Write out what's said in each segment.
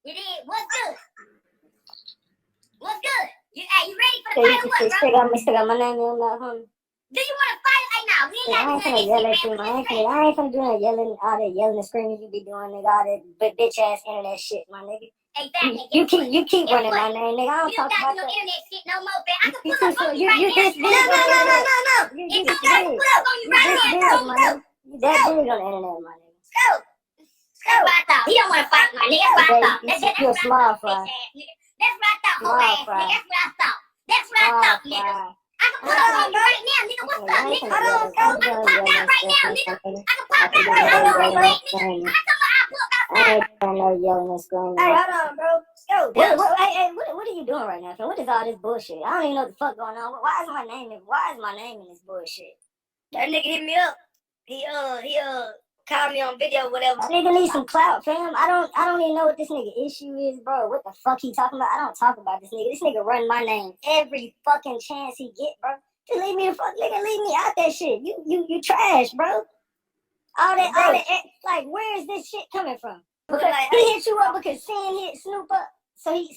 You did? What's good? What's good? You ready for the fight or what, bro? Still got my name on that, homie. Do you want to fight right now? We ain't I ain't finna yell at you, man. I ain't finna do no yelling, all that yelling and screaming you be doing, nigga. All that bitch ass internet shit, my nigga. Exactly. You keep running my name, nigga. I don't talk about no that. internet shit no more, man. I can pull up on you You right this now. big on the internet. No. You If I pull up on you right this now, big, bro. my nigga. You that big on the internet, my nigga. That's what I thought. He don't want to fight, my nigga. That's what I thought. You're a small fry. That's what I thought, whole ass nigga. That's what I thought, nigga. I can pull up on you right now, nigga. What's up, nigga? Hold on, bro. I can pop out right now, nigga. I can pop out right now. Hold on, wait, nigga. I ain't trying no yelling and screaming. Hey, hold on, bro. What are you doing right now, fam? What is all this bullshit? I don't even know what the fuck going on. Why is my name in this bullshit? That nigga hit me up. He called me on video, whatever. That nigga needs some clout, fam. I don't even know what this nigga issue is, bro. What the fuck he talking about? I don't talk about this nigga. This nigga run my name every fucking chance he get, bro. Just leave me the fuck, nigga. Leave me out that shit. You trash, bro. All that, like, where is this shit coming from? Because like, he hit you up because Sin hit Snoop up. So he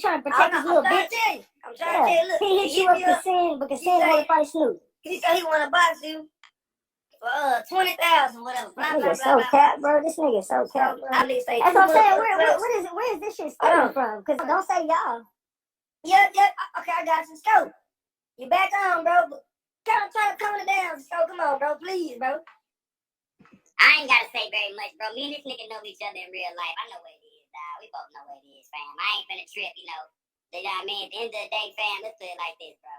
trying to protect his little bitch. I'm trying to tell you, look. He hit you up because Sin want to fight Snoop. He said he want to box you for 20,000, whatever. This nigga so cap, bro. This nigga so cap, bro. At least say that's what I'm saying. Where is this shit starting from? Because don't say y'all. Yeah. Okay, I got you. Scope. You back on, bro. Try to calm it down. Scope, come on, bro. Please, bro. I ain't gotta say very much, bro. Me and this nigga know each other in real life. I know what it is, dog. We both know what it is, fam. I ain't finna trip, you know. You know what I mean? At the end of the day, fam, let's put it like this, bro.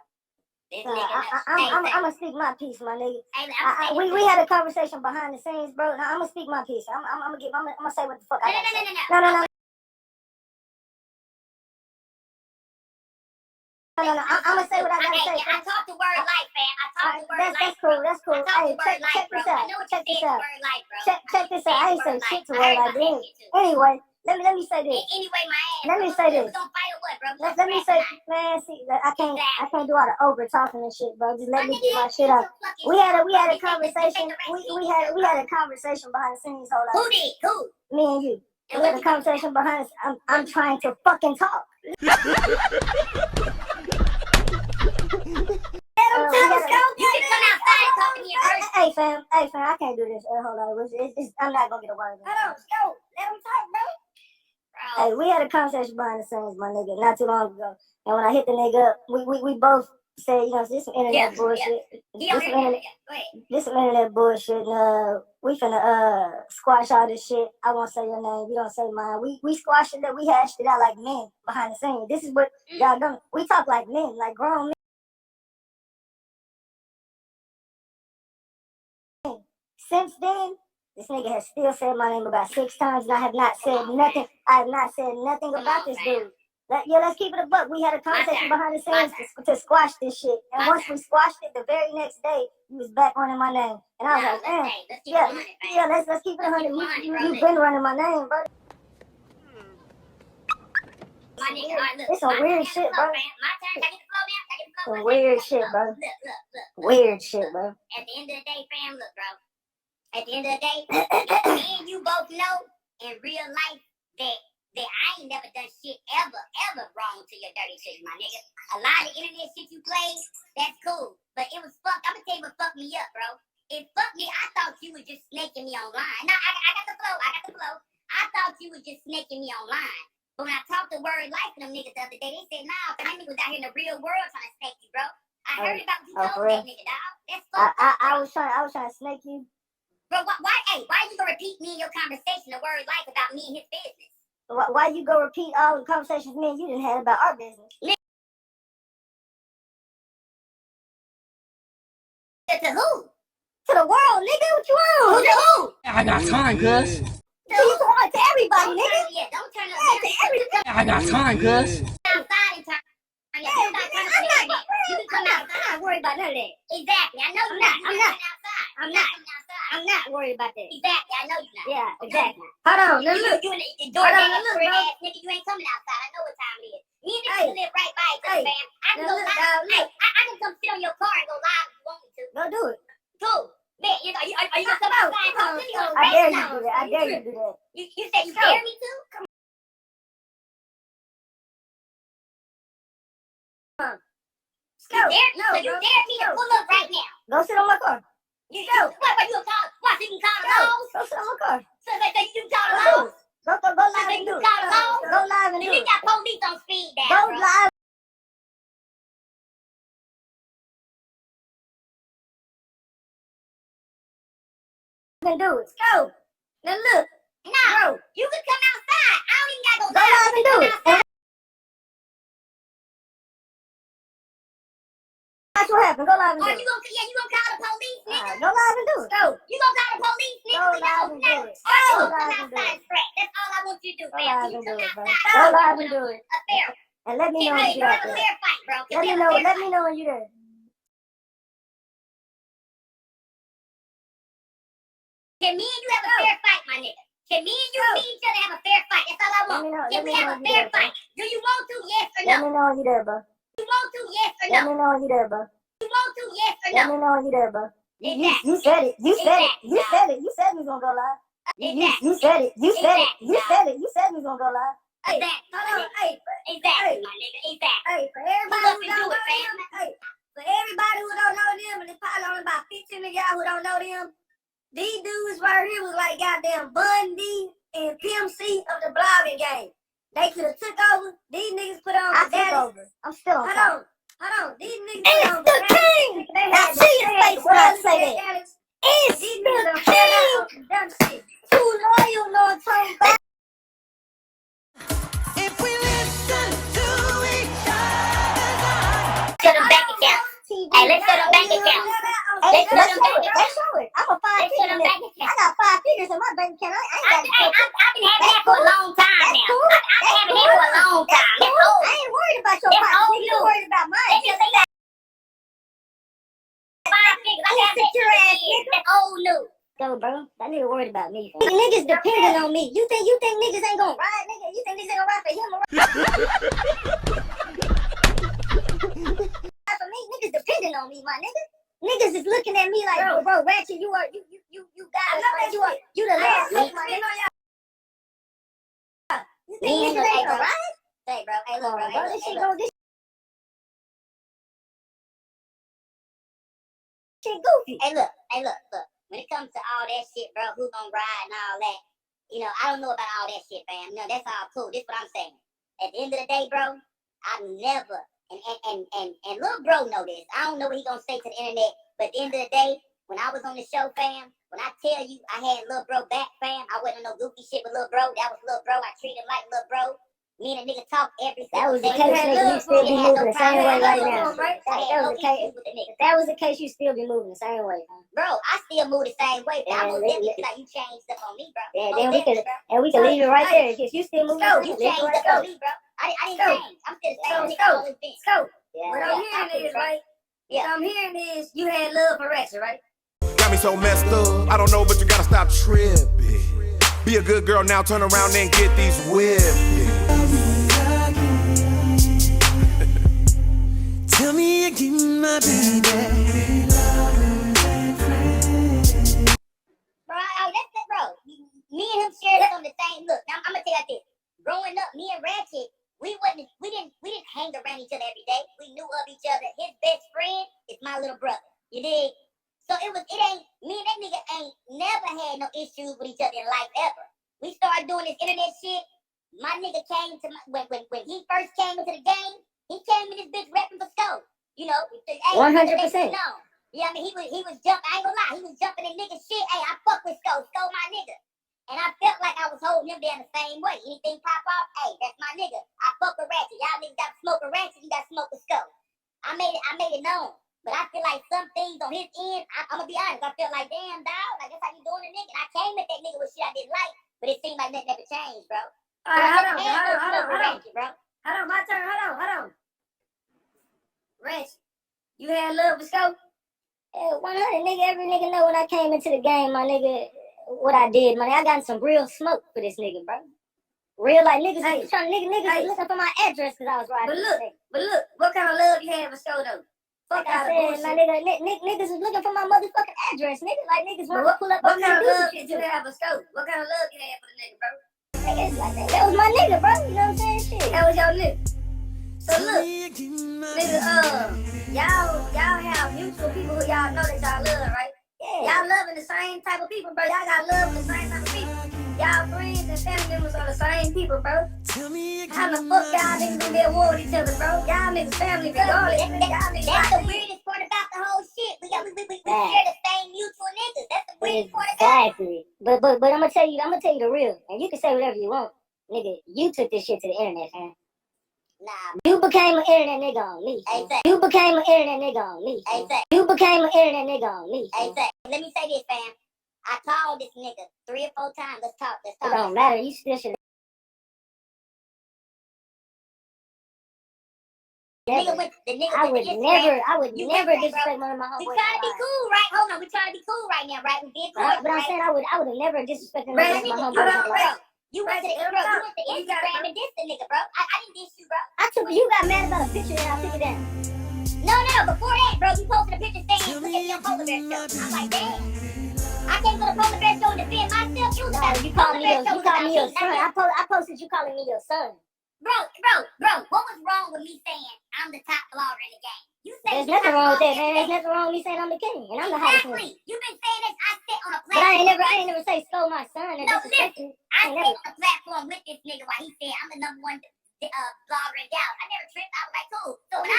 This nigga I'm gonna speak my piece, my nigga. Hey, we had a conversation behind the scenes, bro. Now I'm gonna speak my piece. I'm gonna say what the fuck I gotta say. No. I'm gonna say what I gotta say. I talk the word life, fam. I talk the word life. That's cool. Hey, check this out. Check this out. I ain't say shit to word like this. Anyway, let me say this. Anyway, my ass. Let me say this. We gonna fight or what, bro? Let me say, man. See, I can't do all the over talking and shit, bro. Just let me get my shit out. We had a conversation. We had a conversation behind the scenes. Hold on. Who did? Who? Me and you. We had a conversation behind. I'm trying to fucking talk. Hey fam, I can't do this. Hold on, I'm not gonna get a word. Hold on, go. Let him talk, bro. Hey, we had a conversation behind the scenes, my nigga, not too long ago. And when I hit the nigga up, we both said, you know, this some internet bullshit. This some internet bullshit. And we finna squash all this shit. I won't say your name. You don't say mine. We squashed it. We hashed it out like men behind the scenes. This is what y'all done. We talk like men, like grown men. Since then, this nigga has still said my name about 6 times, and I have not said nothing. I have not said nothing about this dude. Let's keep it a buck. We had a conversation behind the scenes to squash this shit. And once we squashed it, the very next day, he was back running my name. And I was like, man, let's keep it 100. You've been running my name, bro. It's some weird shit, bro. Some weird shit, bro. Look. Weird shit, bro. At the end of the day, fam, look, bro. At the end of the day, me and you both know in real life that I ain't never done shit ever wrong to your dirty shit, my nigga. A lot of internet shit you played, that's cool. But it was fucked. I'm gonna tell you what fucked me up, bro. It fucked me. I thought you was just snaking me online. No, I got the flow. I thought you was just snaking me online. But when I talked the word life to them niggas the other day, they said, nah, that nigga was out here in the real world trying to snake you, bro. I heard about what you told that nigga, dog. That's fucked up. I was trying to snake you. Bro, why you gonna repeat me in your conversation the word life about me and his business? Why you go repeat all the conversations me and you didn't have about our business? To who? To the world, nigga. What you on? Who to who? I got time, cuz. To everybody, nigga. Yeah, don't turn up. To everybody. I got time, cuz. Outside and turn. You can come outside. I'm not worried about none of that. Exactly. I know you're not. I'm not worried about that. Exactly. I know you're not. Yeah, exactly. Hold on. You in the door ass nigga. You ain't coming outside. I know what time it is. Me and this nigga live right by each other, fam. I can go live. I can come sit on your car and go live if you want me to. Go do it. Cool. Man, are you gonna come outside and talk to me? I dare you do that. You said you dare me to? Come You dare? So you dare me to pull up right now? Go sit on my car. You what you call? What you can call the laws? Go sit on my car. So you can call the Go laws? Go live and do it. Go live and do You it. got police on speed Go down, bro. live and do it. Go. Now look. Nah, you can come outside. I don't even gotta go Go live and do it. outside. Watch what happens. Go live and Or do you it. gonna call the police, nigga? Go live and do it. Go. You gonna call the police, nigga? Go live and do it. Or you Go gonna come live and do outside it. and scratch. That's all I want you to do, Go man. live You and do come it, bro. outside. Go live and do it. A fair. And let me know when Hey, you bro, got a there. fair fight, bro. Let me know. Let me know when you're there. Can me and you have a fair fight, my nigga? Can me and you meet each other have a fair fight? That's all I want. Can we have a fair fight? Do you want to? Yes or Let no? me know when you're there, bro. You want to? Yes or Let no? me know when you're there, bro. You want to? Yes or Let no? me know when you're there, bro. Exactly. You said it. You said it. Exactly. You said it. You said we was gonna go live. Exactly. You said it. You said it. Exactly. You said it. You said we was gonna go live. Exactly. Hold on. Hey, Exactly, my nigga. Exactly. hey, for everybody Pull up who and don't do know it, fam. them, hey, for everybody who don't know them, and there's probably only about 15 of y'all who don't know them, these dudes right here was like goddamn Bundy and Pimp C of the blogging game. They could have took over. These niggas put on the daddy. I'm still on top. Hold on. These niggas put on the king. I see your face when I say that. It's these niggas done fell out and done shit. Too loyal, Lord, turn back. If we listen to each other. Show them bank account. Hey, let's show them bank account. Hey, Let's let's show them show bank it. account. Let's show it. I'm a Let's show them bank I account. got 5 figures in my bank account. I ain't I've got been having that for a long time That's now. cool. I've been having that for a long time. That's old. I ain't worried about your That's pockets. old You news. worried about mine. They just got 5 figures. I got that Insecure ass shit. That's old news. Go, bro. That nigga worried about me. Niggas depending on me. You think niggas ain't gonna ride, nigga? You think niggas ain't gonna ride for him or ride for me? Niggas depending on me, my nigga. Niggas is looking at me like, bro, Ratchet, you got it. You the last nigga, my nigga. You think niggas ain't gonna ride? Hey, bro. Hey, look, bro. Hey, look. This Hey, shit look. goofy. Hey, look. Hey, look. When it comes to all that shit, bro, who gonna ride and all that, you know, I don't know about all that shit, fam. You know, that's all cool. This what I'm saying. At the end of the day, bro, I've never, and little bro know this. I don't know what he gonna say to the internet, but at the end of the day, when I was on the show, fam, when I tell you I had little bro back, fam, I wasn't on no goofy shit with little bro. That was little bro. I treated him like little bro. Me and a nigga talk every That single was the day. case, nigga. You still be moving the same way right now. That was the case. With the nigga. If that was the case, you still be moving the same way, huh? Bro, I still move the same way. But I Yeah, most definitely feel like you changed up on me, bro. Yeah, Most then we definitely, could, bro. and we can leave it right there. If you still moving, You leave it changed right up on there. me, bro. I didn't change. I'm still the same nigga I always been. Yeah. What I'm hearing is, right? Yeah. What I'm hearing is you had love for Ratchet, right? Got me so messed up. I don't know, but you gotta stop tripping. Be a good girl now, turn around and get these whipping. Tell me again, my baby. Bro, that's it, bro. Me and him shared some of the same. Look, now I'm gonna tell you this. Growing up, me and Ratchet, we didn't hang around each other every day. We knew of each other. His best friend is my little brother. You dig? So it ain't me and that nigga ain't never had no issues with each other in life ever. We started doing this internet shit. My nigga came to when he first came into the game. He came in this bitch rapping for Sco. You know, 100%. No. Yeah, I mean he was jumping. I ain't gonna lie, he was jumping in nigga shit. Hey, I fuck with Sco my nigga. And I felt like I was holding him down the same way. Anything pop off, hey, that's my nigga. I fuck with Ratchet. Y'all niggas got smoke with Ratchet, you got smoke with Sco. I made it known. But I feel like some things on his end, I'm gonna be honest, I felt like, damn, dog, like that's how you doing a nigga. And I came at that nigga with shit I didn't like, but it seemed like nothing ever changed, bro. All right, hold on, Ratchet, bro. Hold on, my turn. Hold on. Ratchet, you had love for Scope? Yeah, 100, nigga. Every nigga know when I came into the game, my nigga, what I did, man. I got some real smoke for this nigga, bro. Real, like, niggas was trying, niggas was looking for my address because I was riding. But look, what kind of love you had for Scope, though? Like I said, my nigga, niggas was looking for my motherfucking address, nigga. Like, niggas wanted to pull up What on kind of me. love did you have for Scope? What kind of love you had for the nigga, bro? Nigga, it's like that was my nigga, bro. You know what I'm saying? Shit. That was your nigga. So look, nigga, y'all have mutual people who y'all know that y'all love, right? Yeah. Y'all loving the same type of people, bro. Y'all got love with the same type of people. Y'all friends and family members are the same people, bro. How the fuck y'all niggas gonna be at war with each other, bro? Y'all niggas family regardless. Y'all niggas That's the like weirdest part about the whole shit. We share the same mutual niggas. That's the weirdest part about it. Exactly. But I'm gonna tell you the real, and you can say whatever you want, nigga. You took this shit to the internet, fam. Nah, You became an internet nigga on me. Exactly. You became an internet nigga on me. Exactly. You became an internet nigga on me. Exactly. Let me say this, fam. I called this nigga 3 or 4 times. Let's talk. It don't matter. You still should. The nigga went to I would You never went there, disrespect one of my We homeboys. trying to be cool, right? Hold on. We trying to be cool right now, right? We did cool. But I'm saying I would have never disrespected one Bro, of my nigga, homeboys. hold on, Like, bro. You went to Instagram and dissed the nigga, bro. I didn't diss you, bro. you got mad about a picture and I took it down. No, before that, bro, you posted a picture saying, look at me on Polar Bear Show. I'm like, damn. I came to the Polar Bear Show and defend myself. It was about You called me your me, son. not him. I posted you calling me your son. Bro, what was wrong with me saying I'm the top blogger in the game? You say There's nothing wrong with that, man. There's nothing wrong with me saying I'm the king and I'm the hottest one. Exactly. You've been saying this. I sit on a But I platform. ain't never say stole my son and No, disrespect listen. you. I ain't sit never. on a platform with this nigga while he said I'm the number one blogger in Dallas. I never tripped. I was like, cool. So when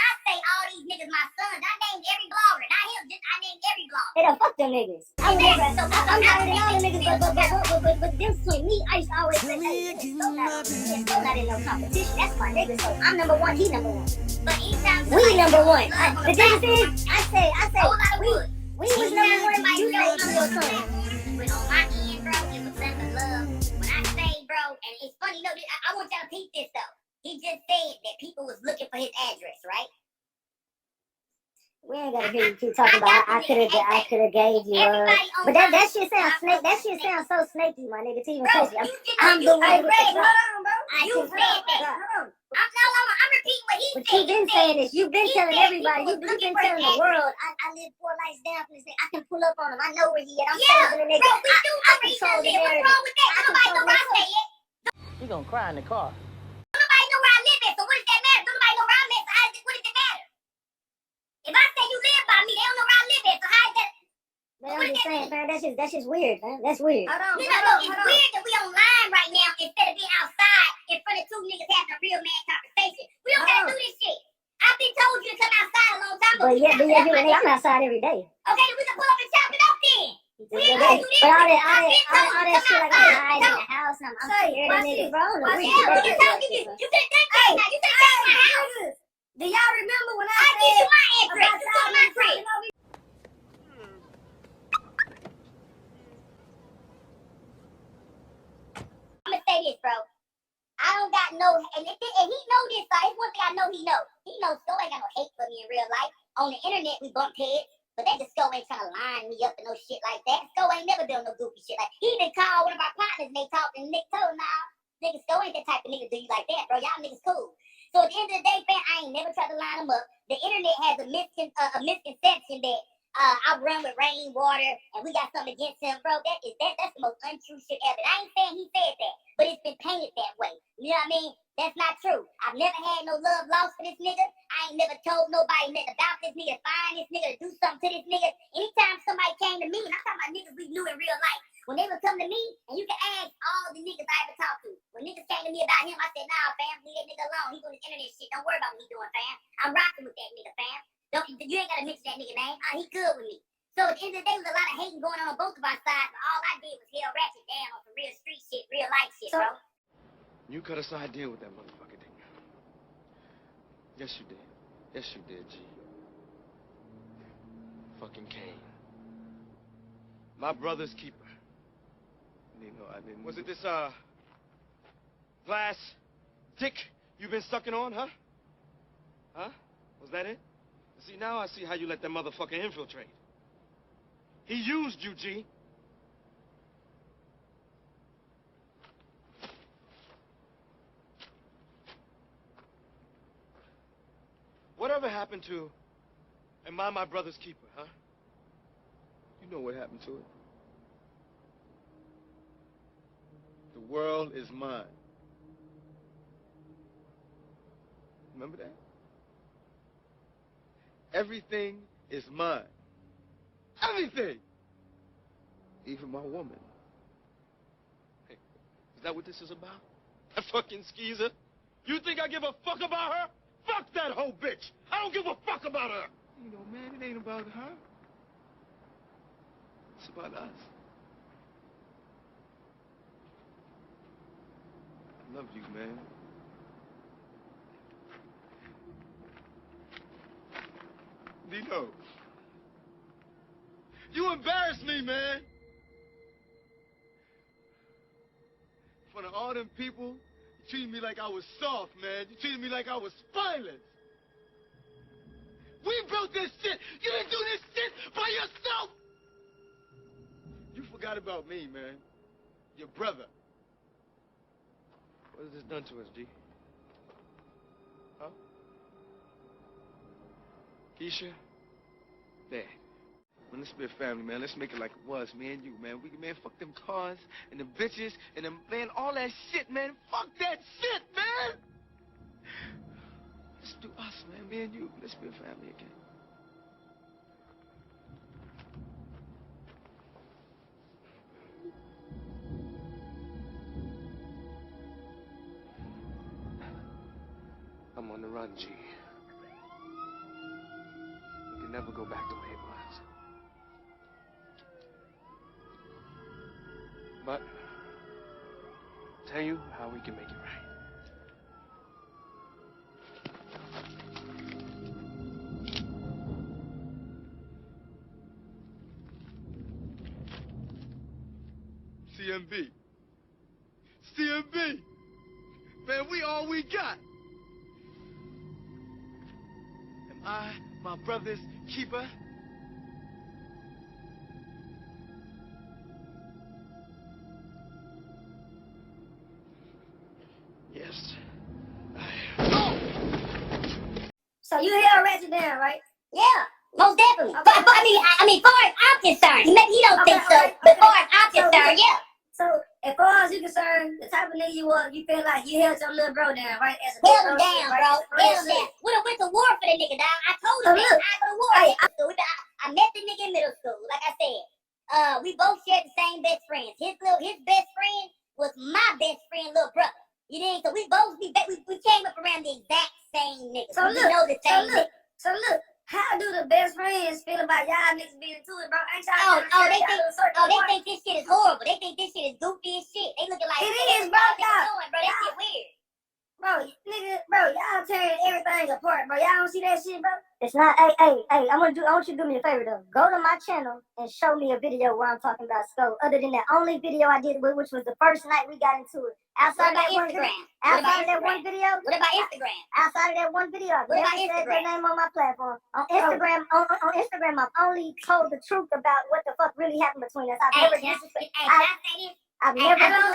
I say all these niggas my sons, I named every blogger. Not him, just I named every blogger. Hey, fuck them niggas. I'm better than all the niggas, but the difference between me, I used to always say, hey, so not in no competition. That's my nigga, so I'm number one, he number one. But anytime We number one. The the difference is, I say, whole lot of wood. we was number one, you say I'm your son. But on my end, bro, it was nothing but love. When I say, bro, and it's funny, no, I want y'all to peep this though. He just said that people was looking for his address, right? We ain't gotta hear you keep talking about I could have gave you but that shit sounds snake. That shit sounds so snaky, my nigga. To even Bro, say you it. I'm the one with the hold fuck. on, bro. You said that. Hold on. I'm repeating what he But said. you've been saying this. You've been he telling said everybody. people You've been looking for telling the his world. I live 4 lights down from this thing. I can pull up on him. I know where he at. I'm Yeah, saving the bro, nigga. we do know where he control the live. What's narrative. wrong with that? Nobody know where I stay at. You gonna cry in the car. Nobody know where I live at, so what does that matter? Nobody know where I'm at, so what does it matter? If I say you live by me, they don't know where I live at, so how is that? Man, I'm just saying, man. That's just weird, man. That's weird. Hold on, It's hold on. weird that we online right now instead of being outside in front of 2 niggas having a real man conversation. We don't gotta do this shit. I've been told you to come outside a long time ago. But yeah, I'm outside every day. Okay, then we can pull up and chop it up then. But all that shit like I'm hiding in the house and I'm scared of niggas, bro. I don't know where you Yeah, get you that can shit from. you could have done that now. You could have done my house. Do y'all remember when I I give you said my address. You go to my crib. I'm gonna say this, bro. I don't got no, and he know this. It's one thing I know he know. He knows Sko ain't got no hate for me in real life. On the internet, we bump heads, but that just Sko ain't trying to line me up and no shit like that. Sko ain't never done no goofy shit like. He even called one of our partners and they talked, and Nick told him, nah, nigga, Sko ain't that type of nigga do you like that, bro. Y'all niggas cool. So at the end of the day, fam, I ain't never tried to line him up. The internet has a misconception that I run with rainwater and we got something against him, bro. That's the most untrue shit ever. I ain't saying he said that, but it's been painted that way. You know what I mean? That's not true. I've never had no love lost for this nigga. I ain't never told nobody nothing about this nigga, find this nigga, do something to this nigga. Anytime somebody came to me, and I'm talking about niggas we knew in real life, when they would come to me, and you can ask all the niggas I ever talked to. When niggas came to me about him, I said, nah, fam, leave that nigga alone. He doing this internet shit. Don't worry about what he doing, fam. I'm rocking with that nigga, fam. You ain't gotta mention that nigga name. He good with me. So at the end of the day, there was a lot of hating going on both of our sides, but all I did was hell ratchet down on some real street shit, real life shit, bro. You cut a side deal with that motherfucker, didn't you? Yes, you did. Yes, you did, G. Fucking Kane. My brother's keeper. I didn't. Was it this, glass dick you've been sucking on, huh? Huh? Was that it? See, now I see how you let that motherfucker infiltrate. He used you, G. Whatever happened to, am I my brother's keeper, huh? You know what happened to it. The world is mine. Remember that? Everything is mine. Everything. Even my woman. Hey, is that what this is about? That fucking skeezer? You think I give a fuck about her? Fuck that whole bitch. I don't give a fuck about her. You know, man, it ain't about her. It's about us. I love you, man. Dino, you embarrass me, man. In front of all them people, you treated me like I was soft, man. You treated me like I was spineless. We built this shit. You didn't do this shit by yourself. You forgot about me, man. Your brother. What has this done to us, G? Huh? Keisha? Dad. Man, let's be a family, man. Let's make it like it was, me and you, man. We can, man, fuck them cars and them bitches and them, man, all that shit, man. Fuck that shit, man. Let's do us, man. Me and you. Let's be a family again. I'm on the run, G. We can never go back the way it was. But I'll tell you how we can make it right. CMB. CMB. Man, we all we got. Am I my brother's keeper? Yes. So you held Ratchet down, right? Yeah, most definitely. Okay. But, I mean, far as I'm concerned, maybe he don't think so, Okay. but far as I'm concerned, yeah. So as far as you concerned, the type of nigga you was, you feel like you held your little bro down, right? As a Held him big down, right? bro. Real Held him shit. down. We done went to war for the nigga, dog. I told So him that. look, I go to war. hey, I met the nigga in middle school, like I said. We both shared the same best friends. His best friend was my best friend, little brother. You know, so we both we came up around the exact same nigga. So we look, know the same nigga. So look, how do the best friends feel about y'all niggas being into it, bro? Ain't Oh, y'all they think this shit is horrible. They think this shit is goofy as shit. They looking like It is, bro, what they dog. doing, bro. That shit weird. Bro, nigga, bro, y'all tearing everything apart, bro. Y'all don't see that shit, bro? It's not. Hey, I want you to do me a favor though. Go to my channel and show me a video where I'm talking about Scope. Other than that only video I did, which was the first night we got into it. What Outside of about that one video, Instagram? outside of that one video, What about Instagram? outside of that one video, I've What about never said Instagram? their name on my platform. On Instagram, on Instagram, I've only told the truth about what the fuck really happened between us. Hey, can I say this? I've Hey, never. hold on.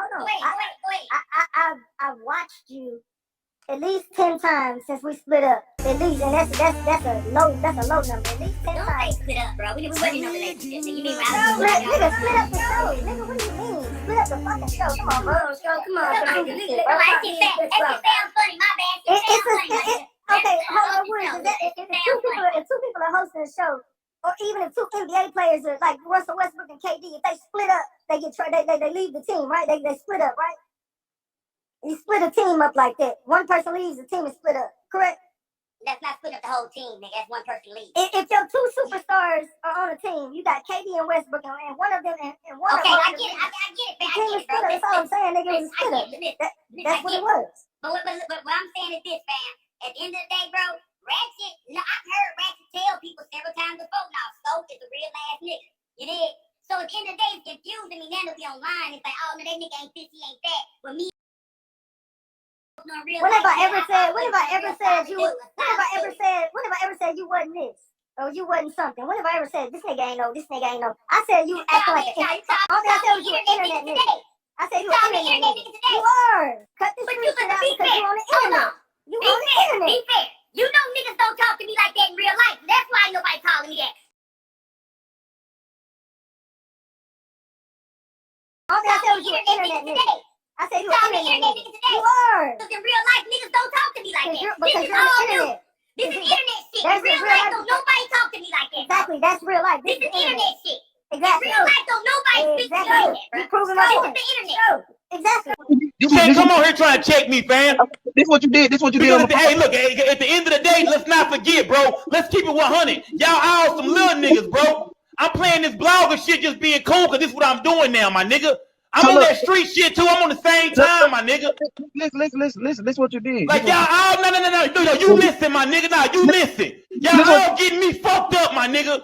Hold on. Wait. I've watched you at least 10 times since we split up. At least, and that's a low number. At least 10 Don't times. say split up, bro. We wasn't in a relationship. You mean Nigga, split up the show. Nigga, what do you mean? Split up the fucking show. Come on, bro. Come on, That bro. shit sounds funny. My bad. It sounds funny. Okay, hold on. What is that? If two people are hosting a show, or even if two NBA players are like Russell Westbrook and KD, if they split up, they leave the team, right? They split up, right? You split a team up like that. One person leaves, the team is split up. Correct? That's not split up the whole team, nigga. That's one person leave. If your two superstars are on a team, you got KD and Westbrook, and one of them and one Okay, of them. I get it, man. The team I get is it, bro. split up. That's all I'm saying, nigga. It was split up. That's what it was. But what I'm saying is this, fam. At the end of the day, bro, Ratchet, I've heard Ratchet tell people several times before, now, Scope is a real ass nigga. You did? So at the end of the day, it's confusing me now to be online. It's like, oh, no, that nigga ain't this, he ain't that. When me, When have I ever said you wasn't this? Or you wasn't something? When have I ever said this nigga ain't no? I said you acting like all I said was you an internet nigga. I said you an internet nigga. You are. Cut this shit out because you on the internet. You on the internet. Be fair. You know niggas don't talk to me like that in real life. That's why nobody calling me that. All I said was you an internet nigga. I said you Call me an internet internet nigga nigga. today. You are. Because in real life, niggas don't talk to me like that. Because This is you're on all the new. internet. This is internet shit. That's In real real life, life. don't nobody talk to me like that. Exactly, that's real life. This is internet shit. In Exactly. real life, don't nobody speak to me like that, bro. You proving my This is point. the internet. Exactly. You can't come on here trying to check me, fam. This what you did. This what you did on the phone. Hey, look, at the end of the day, let's not forget, bro. Let's keep it 100. Y'all all some little niggas, bro. I'm playing this blogger shit just being cool because this is what I'm doing now, my nigga. I'm on that street shit too. I'm on the same time, my nigga. Listen. This what you did. Like y'all all, no, you listen, my nigga. Nah, you listen. Y'all all getting me fucked up, my nigga.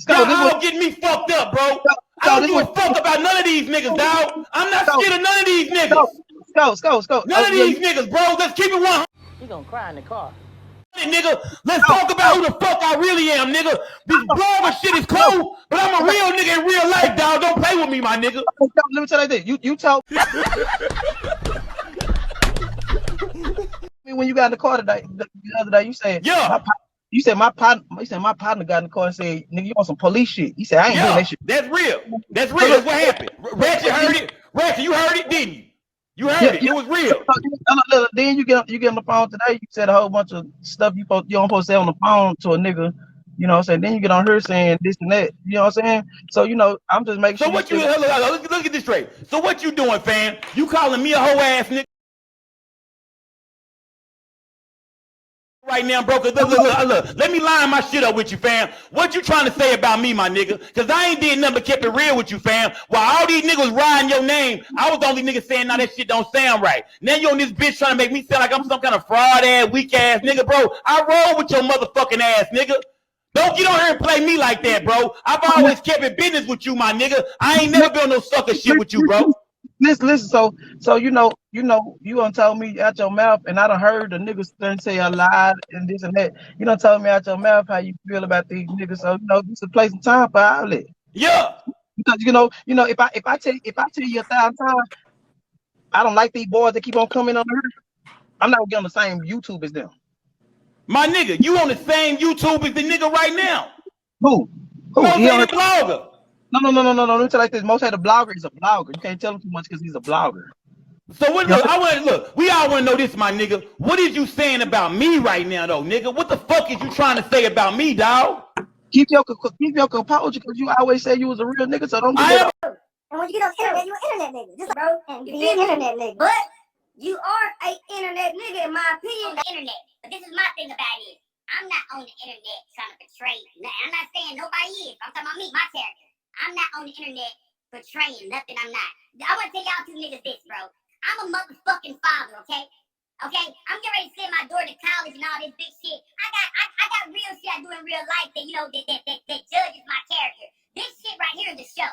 Y'all all getting me fucked up, bro. I don't give a fuck about none of these niggas, dog. I'm not scared of none of these niggas. Go. None of these niggas, bro. Let's keep it 100. He gonna cry in the car. Nigga, let's talk about who the fuck I really am, nigga. This blogger shit is cool, but I'm a real nigga in real life, dog. Don't play with me, my nigga. Let me tell you this. You told me when you got in the car today, the other day. You said, yeah. You said my partner got in the car and said, "Nigga, you want some police shit?" He said, "I ain't doing that shit." That's real. That's real. That's what happened. Ratchet heard it. Ratchet, you heard it, didn't you? You heard it. It was real. Then you get on the phone today. You said a whole bunch of stuff you don't supposed to say on the phone to a nigga. You know what I'm saying? Then you get on her saying this and that. You know what I'm saying? So, you know, I'm just making sure. So what you look at this straight. So what you doing, fam? You calling me a hoe ass nigga right now, bro? Cause look, let me line my shit up with you, fam. What you trying to say about me, my nigga? Cause I ain't did nothing but kept it real with you, fam. While all these niggas riding your name, I was the only nigga saying, nah, that shit don't sound right. Now you on this bitch trying to make me sound like I'm some kind of fraud ass, weak ass nigga, bro. I roll with your motherfucking ass, nigga. Don't get on here and play me like that, bro. I've always kept it business with you, my nigga. I ain't never been on no sucker shit with you, bro. Listen. So you done told me out your mouth, and I done heard the niggas say I lied and this and that. You done told me out your mouth how you feel about these niggas. So this is a place and time for outlet. Yeah. Because if I tell you 1,000 times, I don't like these boys that keep on coming on here. I'm not gonna get on the same YouTube as them. My nigga, you on the same YouTube as the nigga right now. Who? Most hated blogger. No. Let me tell you like this. Most hated blogger is a blogger. You can't tell him too much because he's a blogger. So what? Look, we all want to know this, my nigga. What is you saying about me right now, though, nigga? What the fuck is you trying to say about me, dog? Keep your composure, because you always say you was a real nigga. So don't. And when you get on the internet, you an internet nigga, just like, bro. And be an internet nigga. But you are an internet nigga, in my opinion. On the internet. But this is my thing about it. I'm not on the internet trying to portray nothing. I'm not saying nobody is. I'm talking about me, my character. I'm not on the internet portraying nothing I'm not. I want to tell y'all two niggas this, bro. I'm a motherfucking father, okay? Okay? I'm getting ready to send my daughter to college and all this big shit. I got real shit I do in real life that, that judges my character. This shit right here is the show.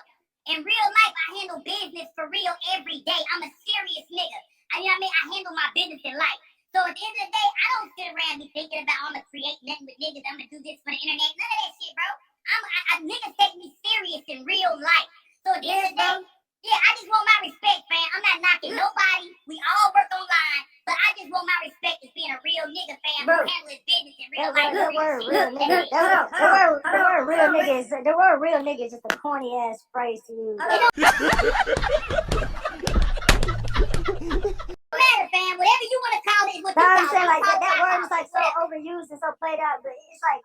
In real life, I handle business for real every day. I'm a serious nigga. You know what I mean? I handle my business in life. So at the end of the day, I don't sit around and be thinking about I'm gonna create nothing with niggas. I'm gonna do this for the internet. None of that shit, bro. Niggas take me serious in real life. So at the end of the day, yeah, I just want my respect, fam. I'm not knocking nobody. We all work online, but I just want my respect as being a real nigga, fam, who handle his business in real life. The word real nigga is just a corny ass phrase to use. Matter, fam. Whatever you want to call it, what you I'm call saying, it. like that word is like so overused and so played out, but it's like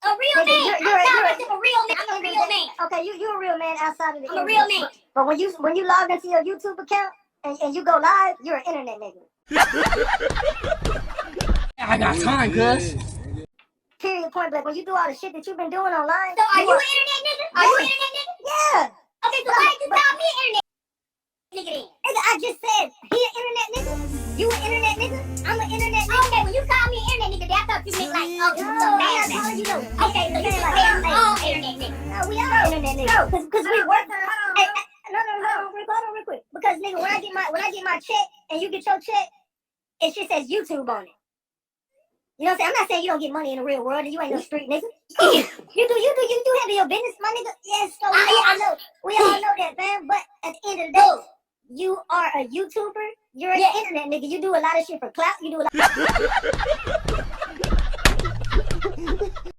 a real man. I'm a real man. I'm a real man. Okay, you're a real man outside of the I'm a real man. But when you log into your YouTube account and you go live, you're an internet nigga. I got time, cuz. Period, point blank. When you do all the shit that you've been doing online. So are you an internet nigga? Are you an internet nigga? Yeah. Okay, so why did you call me an internet nigga then? I just said he an internet nigga. You an internet nigga. I'm an internet nigga. Okay, when you call me an internet nigga, I thought you meant like, oh, you so bad. You know. Okay, so you say I'm all internet nigga. No, we are internet niggas. Because we work. No, hold on, real quick. Because nigga, when I get my check and you get your check, it just says YouTube on it. You know what I'm saying? I'm not saying you don't get money in the real world and you ain't no street nigga. You do handle your business, my nigga. Yes, so I know. We all know that, man. But at the end of the day, you are a YouTuber. You're an internet nigga. You do a lot of shit for clout. You do a lot.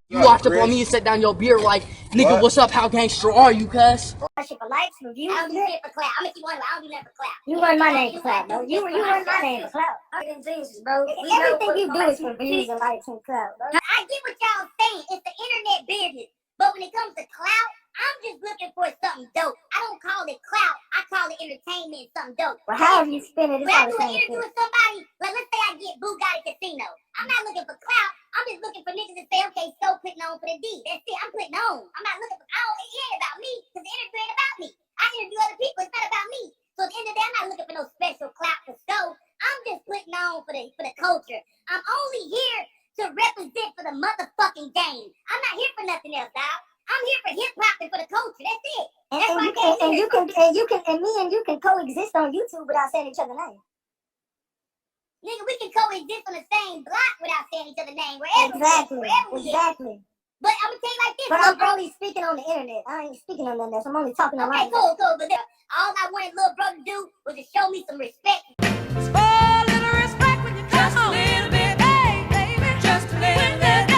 You walked up on me and set down your beer like, nigga, what's up? How gangster are you, cuz? shit for likes, reviews. I don't do shit for clout. I'm gonna keep one. I don't do nothing for clout. You run my name for clout, bro. You run my name for clout. I'm in Jesus, bro. Everything you do is for views and likes and clout, bro. I get what y'all saying. It's the internet business. But when it comes to clout, I'm just looking for something dope. I don't call it clout. I call it entertainment, something dope. Well, however you spin it, it's When I all do the an same interview shit. with somebody, like let's say I get Bugatti Casino. I'm not looking for clout. I'm just looking for niggas to say, okay, so putting on for the D. That's it. I'm putting on. I'm not looking for, it ain't about me, because the interview ain't about me. I interview other people. It's not about me. So at the end of the day, I'm not looking for no special clout for show. I'm just putting on for the culture. I'm only here to represent for the motherfucking game. I'm not here for nothing else, dog. I'm here for hip hop and for the culture. That's it. And me and you can coexist on YouTube without saying each other's name. Nigga, we can coexist on the same block without saying each other's name. Wherever we is. Exactly. But I'm gonna tell you like this. But I'm only speaking on the internet. I ain't speaking on nothing else. I'm only talking on Okay, cool. But all I wanted little bro to do was to show me some respect.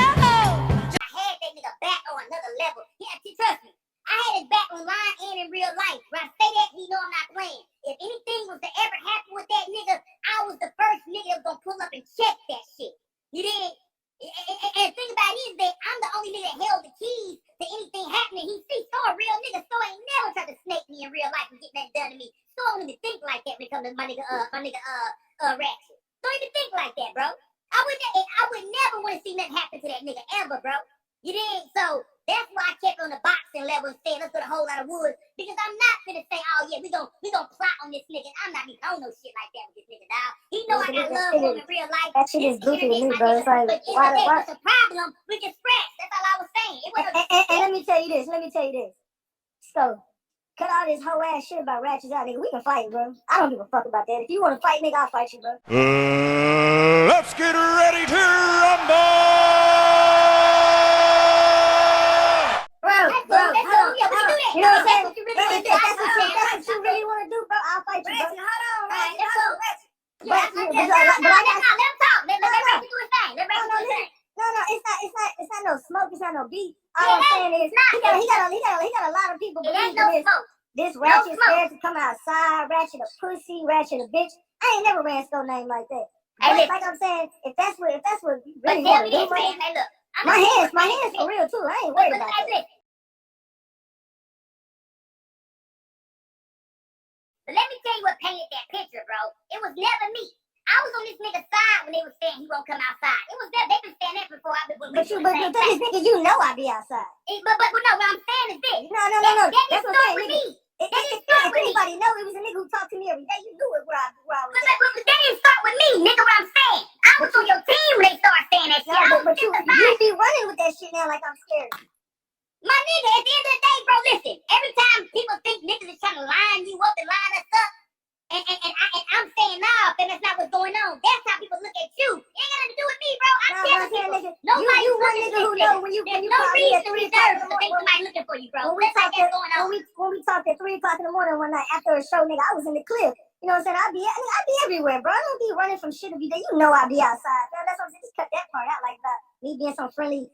I had that nigga back on another level. Yeah, trust me. I had his back online and in real life. When I say that, he know I'm not playing. If anything was to ever happen with that nigga, I was the first nigga that was gonna pull up and check that shit. You did? And the thing about it is that I'm the only nigga that held the keys to anything happening. He so a real nigga, so ain't never tried to snake me in real life and get that done to me. So I don't even think like that when it comes to my nigga Ratchet. Don't even think like that, bro. I would never want to see nothing happen to that nigga ever, bro. You did? So that's why I kept on the boxing level and said let's put a whole lot of wood. Because I'm not gonna say, oh yeah, we gonna plot on this nigga. I'm not even on no shit like that with this nigga, dog. He know I got love for him in real life. That shit is goofy to me, bro. It's like, but why? what's the problem? We can scratch. That's all I was saying. It wasn't And let me tell you this. So, cut all this whole ass shit about ratchets out, nigga. We can fight, bro. I don't give a fuck about that. If you want to fight, nigga, I'll fight you, bro. Let's get ready to rumble! You know what I'm saying? If that's what you really want to do, bro, I'll fight you, bro. Hold on, right? That's cool. Let him talk. Let Ratchet do his thing. Let Ratchet do his thing. No, it's not no smoke, it's not no beef. All I'm saying is, he got a lot of people It ain't believing no smoke. this Ratchet scared to come outside, Ratchet a pussy, Ratchet a bitch. I ain't never ran no name like that. Hey, But like I'm saying, if that's what you But really tell want me to do, this, bro, man. Hey, look. my hands for real too. I ain't worried about that. But let me tell you what painted that picture, bro. It was never me. I was on this nigga's side when they were saying he won't come outside. It was them. They've been saying that before. But this nigga, you know I be outside. But no, what I'm saying is this. No. That That's didn't what start I'm with saying. me. That didn't start If with me. anybody know, it was a nigga who talked to me every day. You knew it where I was. But that didn't start with me, nigga. What I'm saying. I was on your team when they started saying that shit. I was But you justified. be running with that shit now like I'm scared. My nigga, at the end of the day, bro, listen. Every time people think niggas is trying to line you up and line us up, and I'm saying, nah, then that's not what's going on. That's how people look at you. It ain't got nothing to do with me, bro. I'm telling people. Nigga, Nobody's you one looking nigga at who this know nigga. when you There's no call me reason at to 3 deserve o'clock in to the think morning. somebody looking for you, bro. When we That's like that's going on. talked at 3 o'clock in the morning one night after a show, nigga, I was in the clip. You know what I'm saying? I be everywhere, bro. I don't be running from shit every day. You know I be outside. Man, that's what I'm saying. Just cut that part out, like that. Me being some friendly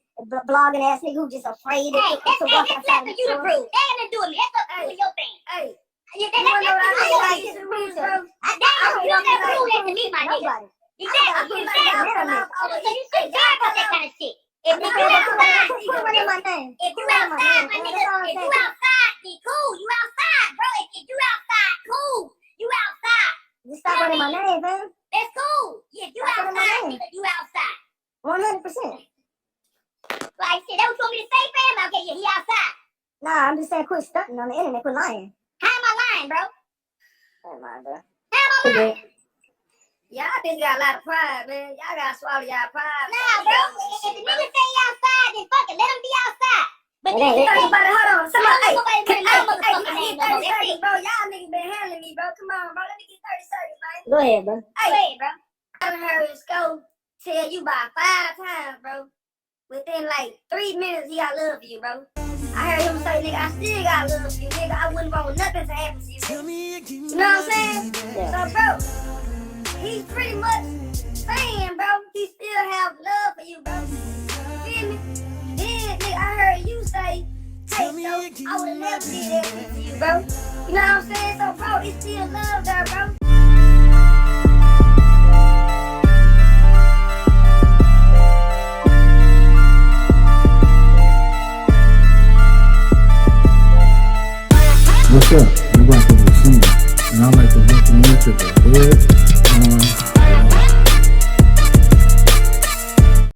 blogging ass nigga who just afraid to walk That's outside. left for you to prove. That ain't nothing to do with me. That's up to you and your thing. Hey, Yeah, you wanna know what I that's get to up to you. prove, bro? You don't gotta prove that to me, my nigga. Nobody. Exactly. So you should care about that kind of shit. If you Put outside, one in my name. if you outside, my nigga, if you outside, then cool. You outside, bro. If you outside, cool. You outside. Just stop running my name, man. That's cool. If you Stop running my outside, name. nigga, you outside. 100%. Like shit, that what you want me to say, fam? Okay, yeah, he outside. Nah, I'm just saying quit stunting on the internet, quit lying. How am I lying, bro? Never mind, bro. How am I lying? Y'all bitch got a lot of pride, man. Y'all gotta swallow y'all pride. Nah, bro. If the nigga say he outside, then fuck it. Let him be outside. But It ain't- then Somebody, hold on. Somebody, I don't know nobody putting no motherfucking I name get on 30 it. seconds, bro. Y'all niggas been handling me, bro. Come on, bro. Let me get 30 seconds, man. Go ahead, bro. Go ahead, bro. I done heard Sco tell you about 5 times, bro. Within like 3 minutes, he got love for you, bro. I heard him say, nigga, I still got love for you, nigga. I wouldn't want nothing to happen to you, nigga. You know what I'm saying? Yeah. So, bro, he's pretty much saying, bro, he still have love for you, bro. You feel me? Then, nigga, I heard you say, hey, so I would've never did that to you, bro. know what I'm saying? So, bro, it's still love there, bro. What's up? You rock with the scene, and I'd like to welcome you to the Hood